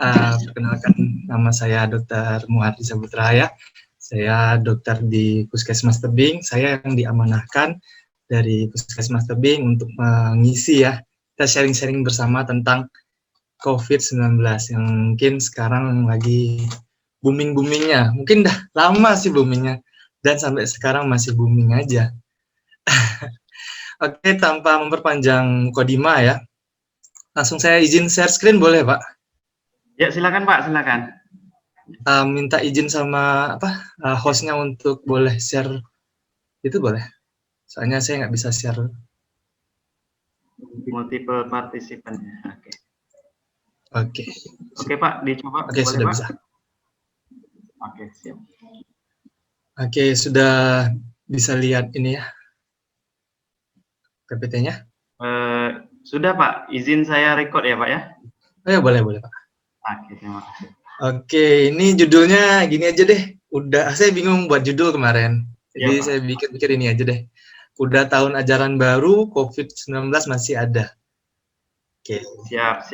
Perkenalkan, nama saya Dr. Muhardi Saputra ya. Saya dokter di Puskesmas Tebing. Saya yang diamanahkan dari Puskesmas Tebing untuk mengisi ya. Kita sharing-sharing bersama tentang COVID-19 yang mungkin sekarang lagi booming-boomingnya. Mungkin dah lama sih boomingnya dan sampai sekarang masih booming aja. Oke, tanpa memperpanjang mukadimah ya. Langsung saya izin share screen boleh, Pak? Ya, silakan Pak, silakan. Minta izin sama hostnya untuk boleh share itu boleh, soalnya saya nggak bisa share Multiple partisipan. Oke. Oke Pak, dicoba. Oke, boleh sudah Pak? bisa. Oke, siap. Oke, sudah bisa lihat ini ya PPT-nya. Sudah Pak, izin saya record ya Pak ya? Oh ya, boleh Pak. Oke, terima kasih. Oke, ini judulnya gini aja deh. Saya bingung buat judul kemarin. Jadi Ya, saya pikir ini aja deh. Udah tahun ajaran baru, COVID-19 masih ada. Oke. Siap.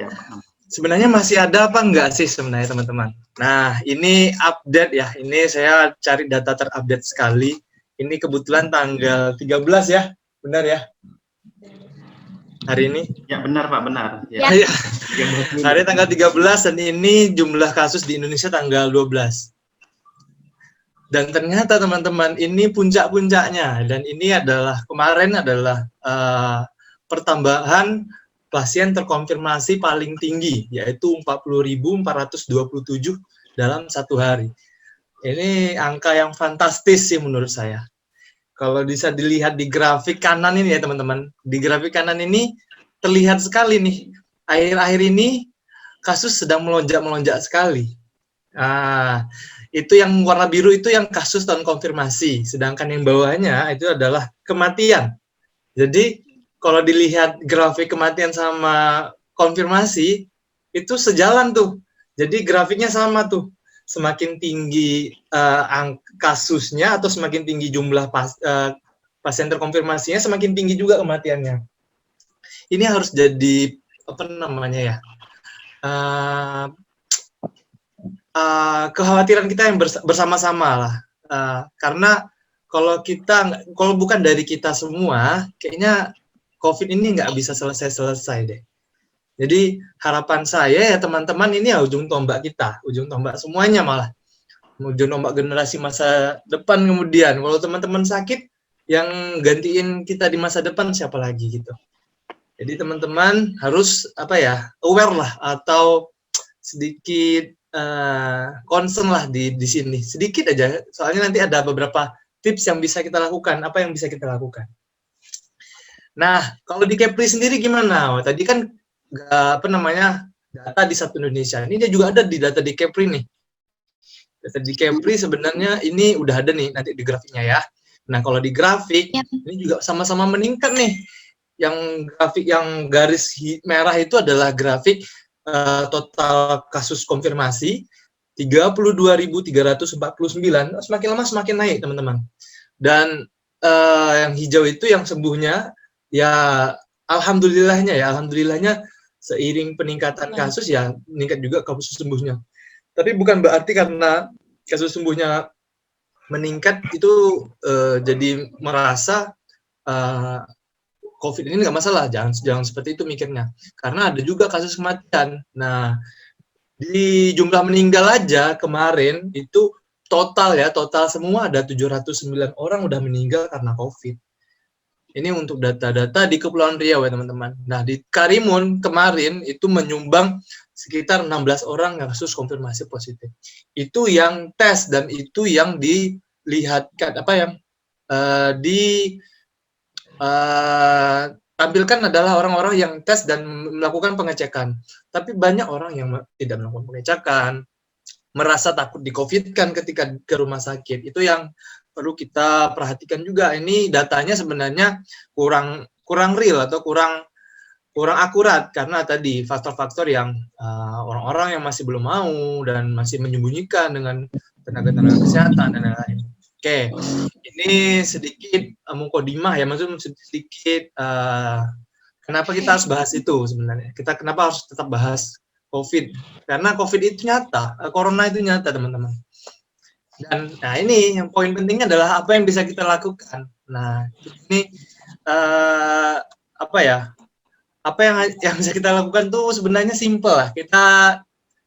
Sebenarnya masih ada apa enggak sih sebenarnya teman-teman? Nah, ini update ya. Ini saya cari data terupdate sekali. Ini kebetulan tanggal 13 ya. Benar ya? Hari ini? Ya, benar Pak, benar. Ya. Hari tanggal 13 dan ini jumlah kasus di Indonesia tanggal 12. Dan ternyata teman-teman ini puncak-puncaknya, dan ini adalah kemarin adalah pertambahan pasien terkonfirmasi paling tinggi, yaitu 40.427 dalam satu hari. Ini angka yang fantastis sih menurut saya. Kalau bisa dilihat di grafik kanan ini ya teman-teman, di grafik kanan ini terlihat sekali nih, akhir-akhir ini kasus sedang melonjak sekali. Itu yang warna biru itu yang kasus terkonfirmasi, sedangkan yang bawahnya itu adalah kematian. Jadi kalau dilihat grafik kematian sama konfirmasi itu sejalan tuh. Jadi grafiknya sama tuh. Semakin tinggi kasusnya atau semakin tinggi jumlah pasien terkonfirmasinya, semakin tinggi juga kematiannya. Ini harus jadi kekhawatiran kita yang bersama-sama lah. Karena kalau bukan dari kita semua, kayaknya COVID ini nggak bisa selesai deh. Jadi harapan saya ya teman-teman, ini ya ujung tombak kita, ujung tombak semuanya malah. Ujung tombak generasi masa depan kemudian. Kalau teman-teman sakit, yang gantiin kita di masa depan siapa lagi gitu. Jadi teman-teman harus aware lah, atau sedikit concern lah di sini. Sedikit aja, soalnya nanti ada beberapa tips yang bisa kita lakukan. Apa yang bisa kita lakukan? Nah, kalau di Kepri sendiri gimana? Tadi kan data di Satu Indonesia. Ini dia juga ada di data di Kepri nih. Data di Kepri sebenarnya ini udah ada nih nanti di grafiknya ya. Nah, kalau di grafik ini juga sama-sama meningkat nih. Yang grafik yang garis merah itu adalah grafik total kasus konfirmasi 32.349. Semakin lama semakin naik, teman-teman. Dan yang hijau itu yang sembuhnya, ya alhamdulillahnya seiring peningkatan kasus ya meningkat juga kasus sembuhnya. Tapi bukan berarti karena kasus sembuhnya meningkat itu jadi merasa COVID ini nggak masalah. Jangan seperti itu mikirnya. Karena ada juga kasus kematian. Nah, di jumlah meninggal aja kemarin itu total semua ada 709 orang udah meninggal karena COVID. Ini untuk data-data di Kepulauan Riau ya teman-teman. Nah, di Karimun kemarin itu menyumbang sekitar 16 orang yang kasus konfirmasi positif. Itu yang tes dan itu yang dilihatkan tampilkan adalah orang-orang yang tes dan melakukan pengecekan. Tapi banyak orang yang tidak melakukan pengecekan, merasa takut di-COVID-kan ketika ke rumah sakit. Itu yang perlu kita perhatikan juga. Ini datanya sebenarnya kurang real atau kurang akurat karena tadi faktor-faktor yang orang-orang yang masih belum mau dan masih menyembunyikan dengan tenaga-tenaga kesehatan dan lain-lain. Oke, ini sedikit mukadimah ya, maksudnya sedikit kenapa kita harus bahas itu sebenarnya. Kenapa harus tetap bahas COVID. Karena COVID itu nyata, corona itu nyata, teman-teman. Dan nah ini yang poin pentingnya adalah apa yang bisa kita lakukan. Nah, ini apa ya? Apa yang bisa kita lakukan tuh sebenarnya simple lah. Kita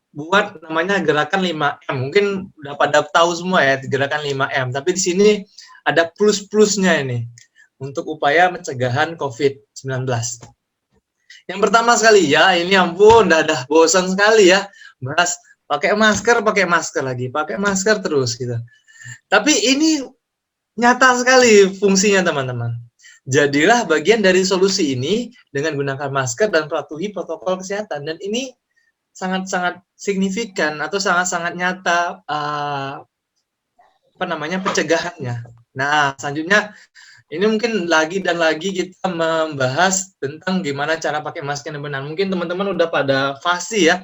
buat namanya gerakan 5M. Mungkin udah pada tahu semua ya gerakan 5M, tapi di sini ada plus-plusnya ini untuk upaya pencegahan COVID-19. Yang pertama sekali ya, ini ampun, udah bosan sekali ya bahas pakai masker lagi, pakai masker terus gitu. Tapi ini nyata sekali fungsinya, teman-teman. Jadilah bagian dari solusi ini dengan gunakan masker dan patuhi protokol kesehatan. Dan ini sangat-sangat signifikan atau sangat-sangat nyata pencegahannya. Nah, selanjutnya ini mungkin lagi dan lagi kita membahas tentang gimana cara pakai masker yang benar. Mungkin teman-teman udah pada fasih ya,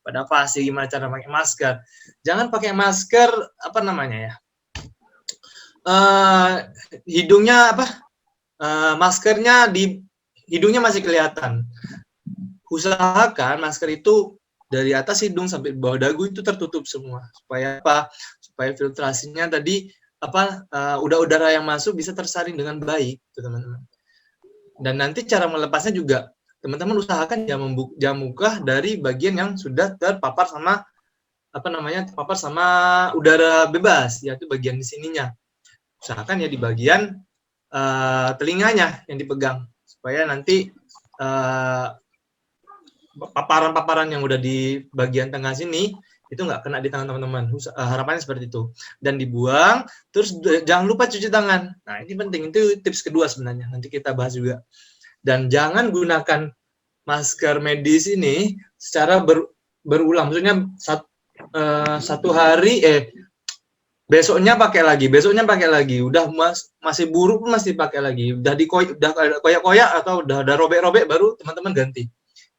pada fasih gimana cara pakai masker. Jangan pakai masker hidungnya maskernya di hidungnya masih kelihatan. Usahakan masker itu dari atas hidung sampai bawah dagu itu tertutup semua. Supaya apa? Supaya filtrasinya tadi udara yang masuk bisa tersaring dengan baik, teman-teman. Dan nanti cara melepasnya juga teman-teman usahakan jam buka dari bagian yang sudah terpapar sama terpapar sama udara bebas, yaitu bagian di sininya. Usahakan ya di bagian telinganya yang dipegang supaya nanti paparan-paparan yang udah di bagian tengah sini itu nggak kena di tangan teman-teman. Harapannya seperti itu. Dan dibuang, terus jangan lupa cuci tangan. Nah, ini penting. Itu tips kedua sebenarnya. Nanti kita bahas juga. Dan jangan gunakan masker medis ini secara berulang. Maksudnya satu hari, besoknya pakai lagi. Udah masih buruk pun masih pakai lagi. Udah koyak-koyak atau udah robek-robek baru teman-teman ganti.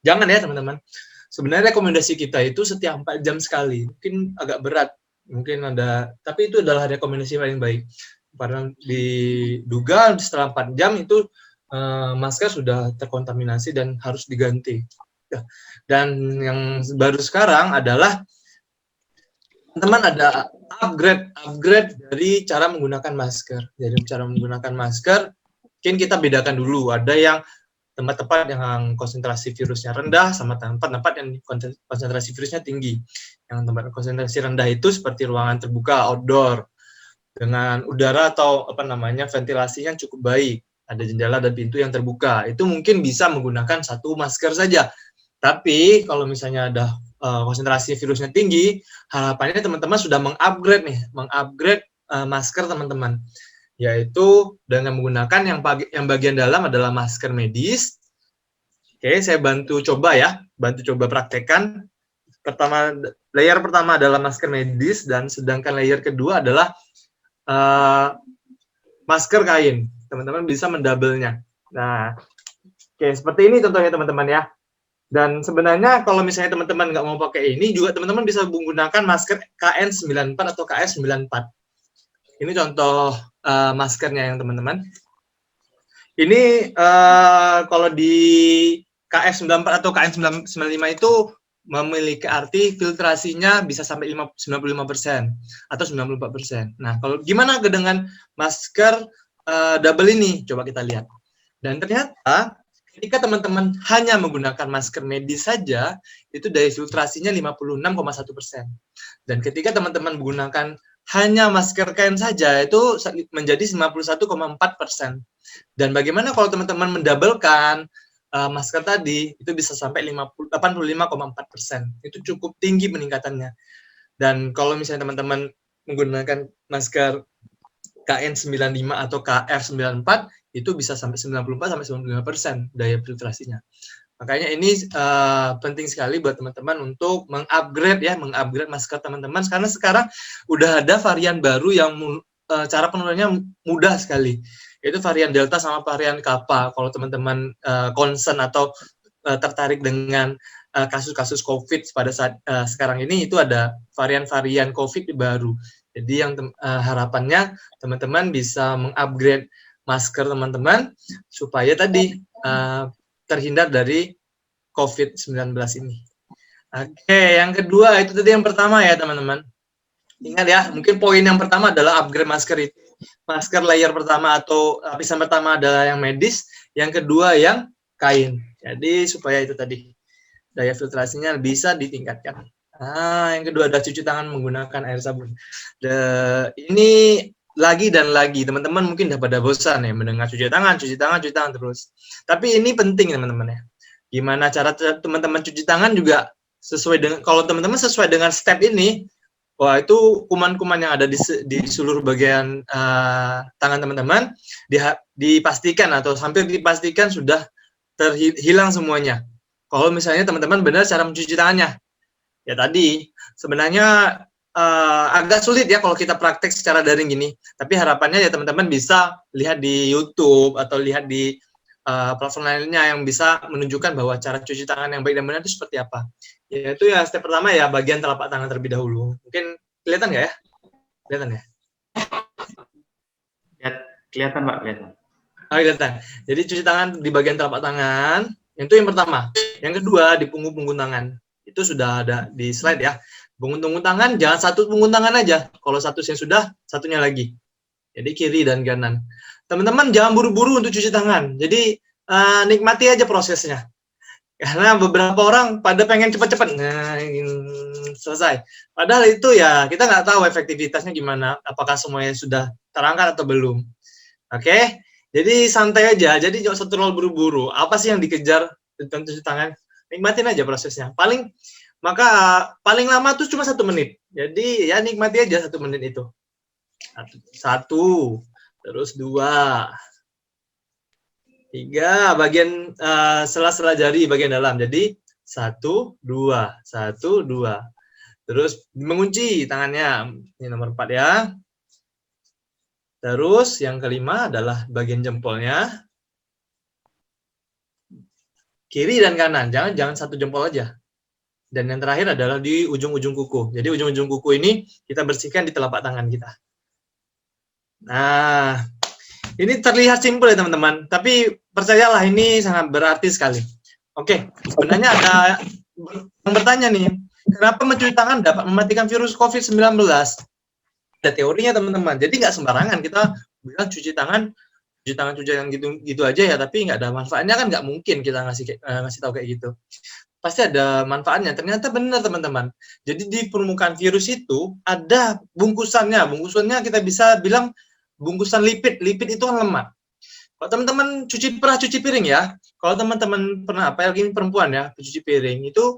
Jangan ya, teman-teman. Sebenarnya rekomendasi kita itu setiap 4 jam sekali. Mungkin agak berat, tapi itu adalah rekomendasi paling baik. Karena diduga setelah 4 jam itu masker sudah terkontaminasi dan harus diganti. Dan yang baru sekarang adalah teman-teman ada upgrade dari cara menggunakan masker. Jadi cara menggunakan masker, mungkin kita bedakan dulu. Ada yang tempat-tempat yang konsentrasi virusnya rendah sama tempat-tempat yang konsentrasi virusnya tinggi. Yang tempat konsentrasi rendah itu seperti ruangan terbuka, outdoor, dengan udara atau ventilasinya cukup baik, ada jendela dan pintu yang terbuka. Itu mungkin bisa menggunakan satu masker saja. Tapi kalau misalnya ada konsentrasi virusnya tinggi, harapannya teman-teman sudah mengupgrade masker teman-teman. Yaitu dengan menggunakan yang bagian dalam adalah masker medis. Oke, saya bantu coba praktekkan. Layer pertama adalah masker medis, dan sedangkan layer kedua adalah masker kain. Teman-teman bisa mendouble-nya. Nah, oke, seperti ini contohnya teman-teman ya. Dan sebenarnya kalau misalnya teman-teman nggak mau pakai ini, juga teman-teman bisa menggunakan masker KN94 atau KF94. Ini contoh maskernya yang teman-teman. Ini kalau di KF94 atau KN95 itu memiliki arti filtrasinya bisa sampai 95% atau 94%. Nah, kalau gimana dengan masker double ini? Coba kita lihat. Dan ternyata ketika teman-teman hanya menggunakan masker medis saja, itu daya filtrasinya 56,1%. Dan ketika teman-teman menggunakan hanya masker kain saja, itu menjadi 91,4%. Dan bagaimana kalau teman-teman mendabelkan masker tadi, itu bisa sampai 85,4%. Itu cukup tinggi peningkatannya. Dan kalau misalnya teman-teman menggunakan masker KN95 atau KF94, itu bisa sampai 94-95% daya filtrasinya. Makanya ini penting sekali buat teman-teman untuk mengupgrade masker teman-teman, karena sekarang udah ada varian baru yang cara penularannya mudah sekali, yaitu varian Delta sama varian Kappa. Kalau teman-teman concern atau tertarik dengan kasus-kasus COVID pada saat sekarang ini, itu ada varian-varian COVID baru. Jadi yang harapannya teman-teman bisa mengupgrade masker teman-teman supaya tadi terhindar dari COVID-19 ini. Oke, yang kedua itu tadi yang pertama ya teman-teman. Ingat ya, mungkin poin yang pertama adalah upgrade masker itu. Masker layer pertama atau lapisan pertama adalah yang medis, yang kedua yang kain. Jadi supaya itu tadi daya filtrasinya bisa ditingkatkan. Yang kedua adalah cuci tangan menggunakan air sabun. Ini lagi dan lagi, teman-teman mungkin udah pada bosan ya mendengar cuci tangan terus. Tapi ini penting teman-teman ya. Gimana cara teman-teman cuci tangan juga sesuai dengan, kalau teman-teman sesuai dengan step ini, wah itu kuman-kuman yang ada di seluruh bagian tangan teman-teman dipastikan atau hampir dipastikan sudah terhilang semuanya. Kalau misalnya teman-teman benar cara mencuci tangannya, ya tadi sebenarnya agak sulit ya kalau kita praktek secara daring gini. Tapi harapannya ya teman-teman bisa lihat di YouTube atau lihat di platform lainnya yang bisa menunjukkan bahwa cara cuci tangan yang baik dan benar itu seperti apa. Yaitu ya step pertama ya bagian telapak tangan terlebih dahulu. Mungkin kelihatan nggak ya? Kelihatan ya? Kelihatan Pak, kelihatan. Kelihatan. Jadi cuci tangan di bagian telapak tangan, itu yang pertama. Yang kedua di punggung tangan. Itu sudah ada di slide ya. Punggung tangan jangan satu punggung tangan aja. Kalau satu yang sudah, satunya lagi. Jadi kiri dan kanan. Teman-teman jangan buru-buru untuk cuci tangan. Jadi nikmati aja prosesnya. Karena beberapa orang pada pengen cepat-cepat selesai. Padahal itu ya kita nggak tahu efektivitasnya gimana. Apakah semuanya sudah terangkat atau belum. Oke? Jadi santai aja. Jadi jangan terlalu buru-buru. Apa sih yang dikejar tentang cuci tangan? Nikmatin aja prosesnya. Paling lama tuh cuma 1 menit. Jadi ya nikmati aja 1 menit itu. 1, terus 2, 3, bagian sela-sela jari bagian dalam. Jadi 1, 2, 1, 2. Terus mengunci tangannya. Ini nomor 4 ya. Terus yang kelima adalah bagian jempolnya. Kiri dan kanan. Jangan satu jempol aja. Dan yang terakhir adalah di ujung-ujung kuku. Jadi ujung-ujung kuku ini kita bersihkan di telapak tangan kita. Nah, ini terlihat simpel ya teman-teman, tapi percayalah ini sangat berarti sekali. Oke, sebenarnya ada yang bertanya nih, kenapa mencuci tangan dapat mematikan virus COVID-19? Ada teorinya teman-teman, jadi nggak sembarangan kita bilang cuci tangan yang gitu aja ya, tapi nggak ada manfaatnya kan nggak mungkin kita ngasih tahu kayak gitu. Pasti ada manfaatnya. Ternyata benar teman-teman. Jadi di permukaan virus itu ada bungkusannya. Bungkusannya kita bisa bilang bungkusan lipid. Lipid itu kan lemak. Kalau teman-teman pernah cuci piring ya. Kalau teman-teman pernah apalagi perempuan ya cuci piring itu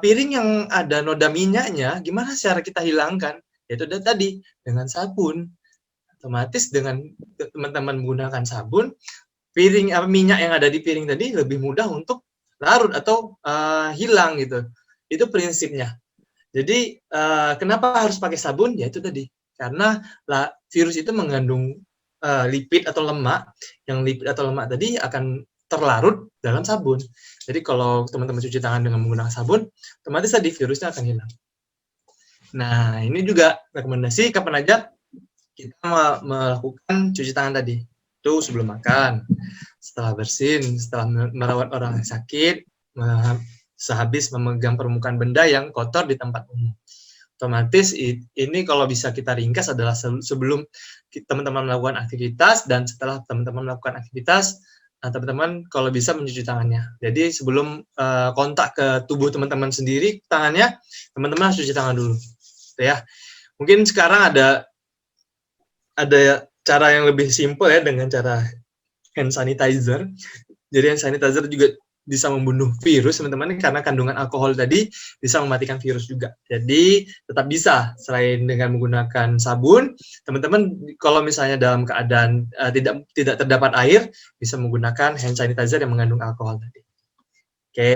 piring yang ada noda minyaknya gimana cara kita hilangkan? Yaitu tadi dengan sabun. Otomatis dengan teman-teman menggunakan sabun, minyak yang ada di piring tadi lebih mudah untuk larut atau hilang gitu. Itu prinsipnya. Jadi kenapa harus pakai sabun? Ya itu tadi. Karena virus itu mengandung lipid atau lemak. Yang lipid atau lemak tadi akan terlarut dalam sabun. Jadi kalau teman-teman cuci tangan dengan menggunakan sabun, otomatis tadi virusnya akan hilang. Nah, ini juga rekomendasi kapan aja kita melakukan cuci tangan tadi. Itu sebelum makan, setelah bersin, setelah merawat orang yang sakit, sehabis memegang permukaan benda yang kotor di tempat umum. Otomatis ini kalau bisa kita ringkas adalah sebelum teman-teman melakukan aktivitas dan setelah teman-teman melakukan aktivitas, teman-teman kalau bisa mencuci tangannya. Jadi sebelum kontak ke tubuh teman-teman sendiri tangannya, teman-teman harus cuci tangan dulu. Ya. Mungkin sekarang ada cara yang lebih simpel ya dengan cara hand sanitizer. Jadi hand sanitizer juga bisa membunuh virus teman-teman karena kandungan alkohol tadi bisa mematikan virus juga. Jadi tetap bisa selain dengan menggunakan sabun, teman-teman kalau misalnya dalam keadaan tidak terdapat air bisa menggunakan hand sanitizer yang mengandung alkohol tadi. Oke.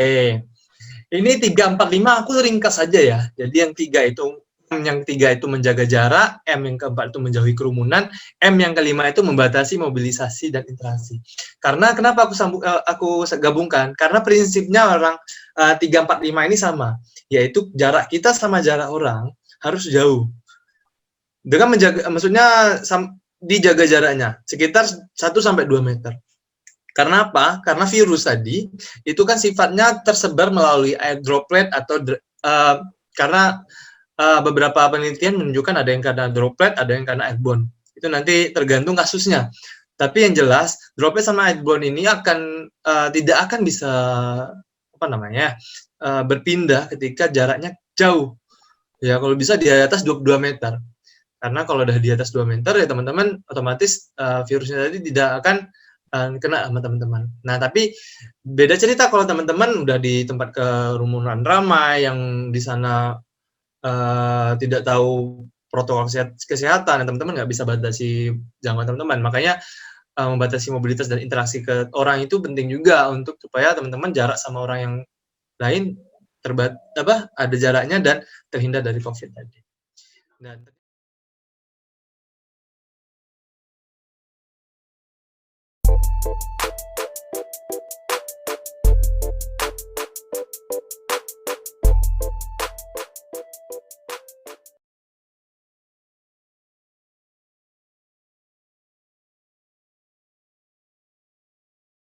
Ini 3, 4, 5 aku ringkas saja ya. Jadi yang 3 itu yang 3 itu menjaga jarak, M yang keempat itu menjauhi kerumunan, M yang kelima itu membatasi mobilisasi dan interaksi. Karena kenapa aku gabungkan? Karena prinsipnya orang 3, 4, 5 ini sama, yaitu jarak kita sama jarak orang harus jauh. Dengan menjaga, maksudnya dijaga jaraknya sekitar 1 sampai 2 meter. Karena apa? Karena virus tadi itu kan sifatnya tersebar melalui air droplet atau karena beberapa penelitian menunjukkan ada yang karena droplet, ada yang karena airborne. Itu nanti tergantung kasusnya. Tapi yang jelas droplet sama airborne ini akan tidak akan bisa berpindah ketika jaraknya jauh. Ya kalau bisa di atas 22 meter. Karena kalau udah di atas 2 meter ya teman-teman otomatis virusnya tadi tidak akan kena sama teman-teman. Nah, tapi beda cerita kalau teman-teman udah di tempat kerumunan ramai yang di sana tidak tahu protokol kesehatan, teman-teman nggak bisa batasi jangkauan teman-teman. Makanya membatasi mobilitas dan interaksi ke orang itu penting juga untuk supaya teman-teman jarak sama orang yang lain ada jaraknya dan terhindar dari COVID tadi. Dan